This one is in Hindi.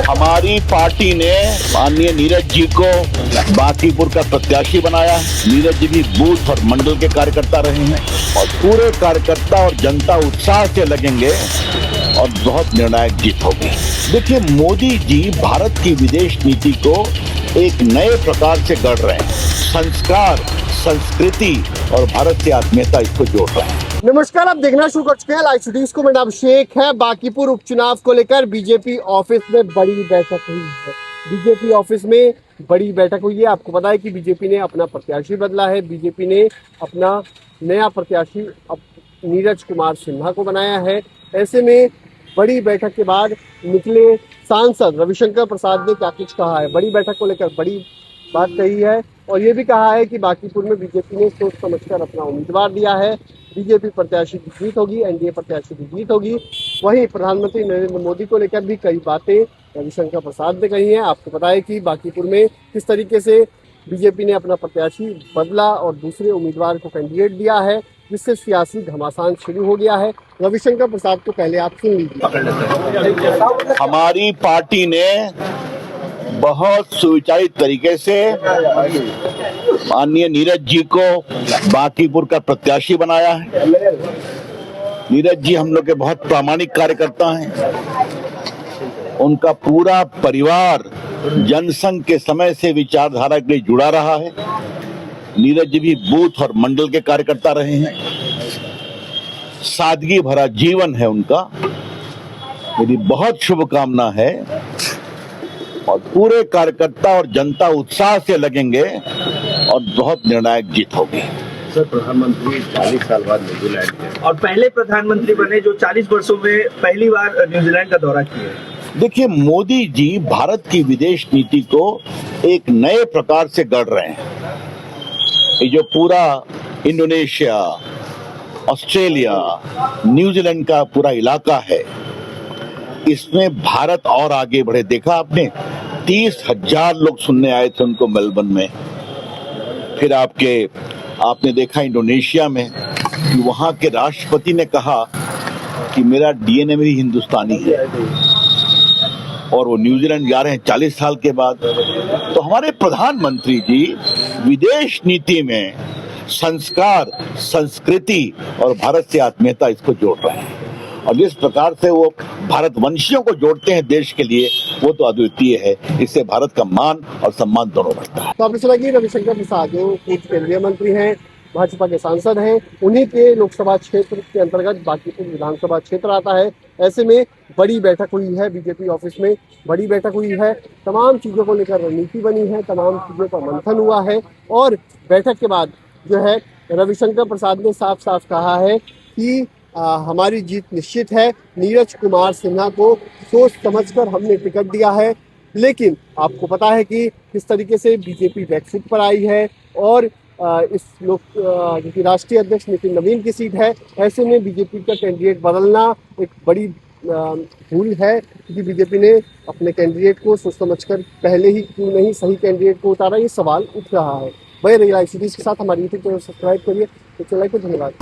हमारी पार्टी ने माननीय नीरज जी को बांकीपुर का प्रत्याशी बनाया। नीरज जी भी बूथ और मंडल के कार्यकर्ता रहे हैं और पूरे कार्यकर्ता और जनता उत्साह से लगेंगे और बहुत निर्णायक जीत होगी। देखिए, मोदी जी भारत की विदेश नीति को एक नए प्रकार से गढ़ रहे हैं। संस्कार, संस्कृति और भारत से आत्मीयता इसको जोड़ रहे हैं। नमस्कार, आप देखना शुरू कर चुके हैं लाइव सिटीज को। मेरा नाम शेख है। बांकीपुर उपचुनाव को लेकर बीजेपी ऑफिस में बड़ी बैठक हुई है। बीजेपी ऑफिस में बड़ी बैठक हुई है। आपको पता है कि बीजेपी ने अपना प्रत्याशी बदला है। बीजेपी ने अपना नया प्रत्याशी नीरज कुमार सिन्हा को बनाया है। ऐसे में बड़ी बैठक के बाद निकले सांसद रविशंकर प्रसाद ने क्या कुछ कहा है। बड़ी बैठक को लेकर बड़ी बात कही है और ये भी कहा है कि बांकीपुर में बीजेपी ने सोच समझकर अपना उम्मीदवार दिया है। बीजेपी प्रत्याशी की जीत होगी, एनडीए प्रत्याशी की जीत होगी। वहीं प्रधानमंत्री नरेंद्र मोदी को लेकर भी कई बातें रविशंकर प्रसाद ने कही हैं। आपको पता है कि बांकीपुर में किस तरीके से बीजेपी ने अपना प्रत्याशी बदला और दूसरे उम्मीदवार को कैंडिडेट दिया है, जिससे सियासी घमासान शुरू हो गया है। रविशंकर प्रसाद को पहले आप सुन लीजिए। हमारी पार्टी ने बहुत सुविचारित तरीके से माननीय नीरज जी को बांकीपुर का प्रत्याशी बनाया है। नीरज जी हम लोग के बहुत प्रामाणिक कार्यकर्ता हैं। उनका पूरा परिवार जनसंघ के समय से विचारधारा के लिए जुड़ा रहा है। नीरज जी भी बूथ और मंडल के कार्यकर्ता रहे हैं। सादगी भरा जीवन है उनका। मेरी बहुत शुभकामना है और पूरे कार्यकर्ता और जनता उत्साह से लगेंगे और बहुत निर्णायक जीत होगी। सर, प्रधानमंत्री 40 साल बाद न्यूजीलैंड के और पहले प्रधानमंत्री बने जो 40 वर्षों में पहली बार न्यूजीलैंड का दौरा किए। देखिए, मोदी जी भारत की विदेश नीति को एक नए प्रकार से गढ़ रहे हैं। ये जो पूरा इंडोनेशिया, ऑस्ट्रेलिया, न्यूजीलैंड का पूरा इलाका है, इसमें भारत और आगे बढ़े। देखा आपने 30,000 लोग सुनने आए थे उनको मेलबर्न में। फिर आपने देखा इंडोनेशिया में कि वहां के राष्ट्रपति ने कहा कि मेरा डीएनए में भी हिंदुस्तानी है और वो न्यूजीलैंड जा रहे हैं 40 साल के बाद। तो हमारे प्रधानमंत्री जी विदेश नीति में संस्कार, संस्कृति और भारत से आत्मीयता इसको जोड़ रहे हैं और जिस प्रकार से वो भारतवंशियों को जोड़ते हैं देश के लिए, वो तो अद्वितीय है। इससे भारत का मान और सम्मान दोनों बढ़ता है। तो आपने सुना कि रविशंकर प्रसाद जो पूर्व केंद्रीय मंत्री हैं, भाजपा के सांसद हैं, उन्हीं के लोकसभा क्षेत्र के अंतर्गत बांकीपुर विधानसभा क्षेत्र आता है। ऐसे में बड़ी बैठक हुई है बीजेपी ऑफिस में। बड़ी बैठक हुई है, तमाम चीज़ों को लेकर रणनीति बनी है, तमाम चीज़ों का मंथन हुआ है और बैठक के बाद जो है रविशंकर प्रसाद ने साफ साफ कहा है कि हमारी जीत निश्चित है। नीरज कुमार सिन्हा को सोच समझकर हमने टिकट दिया है। लेकिन आपको पता है कि किस तरीके से बीजेपी बैकफुट पर आई है और इस जो कि राष्ट्रीय अध्यक्ष नितिन नवीन की सीट है। ऐसे में बीजेपी का कैंडिडेट बदलना एक बड़ी भूल है, क्योंकि बीजेपी ने अपने कैंडिडेट को सोच समझकर पहले ही क्यों नहीं सही कैंडिडेट को उतारा, ये सवाल उठ रहा है। वही रही लाइव सीरीज के साथ हमारी यूट्यूब चैनल सब्सक्राइब करिए। तो चलिए, धन्यवाद।